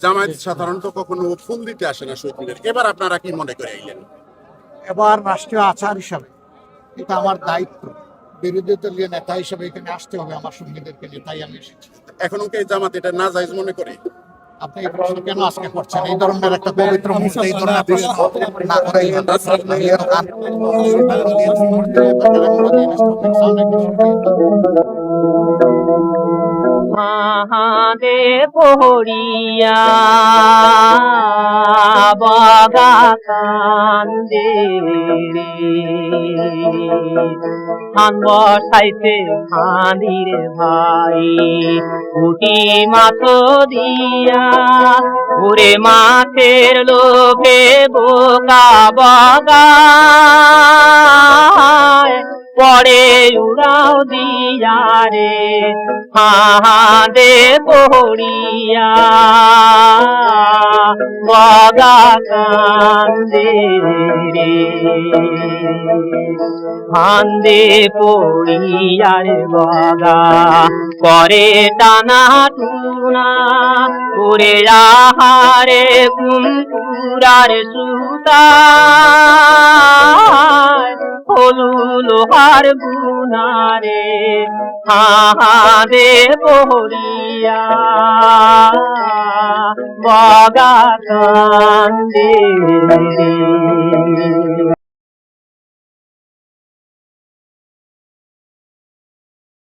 জামায়াত সাধারণত কখনো ফুল দিতে আসে না শহীদ মিনারে, এবার আপনারা কি মনে করে আইলেন? এবার রাষ্ট্রীয় আচার হিসাবে এটা আমার দায়িত্ব, বিরোধী দলীয় নেতা হিসেবে এখানে আসতে হবে আমার সঙ্গীদেরকে নিয়ে, তাই আমি এসেছি। এখনো কি জামাত এটা না জায়েজ মনে করে? আপনি এই প্রশ্ন কেন আজকে করছেন? এই ধরনের একটা পবিত্র মুহূর্তে এই ধরনের প্রশ্ন না করেই মাহাদে পড়িয়া বাগা কান্দে ধান বসাইতে হাঁদিরে ভাই উটি মাছ দিয়া ওরে মাছের লোভে বোকা বাগা পরে উড়াও দিয়া রে হাঁদে পড়িয়া বাগা কান্দে রে হাঁদে পড়িয়া রে বাগা করে টানা টুনা ওরে আহারে কুমকুরার সুতা হলু লোহার গুনারে হাঁদে পড়িয়া বাগা কান্দে রে।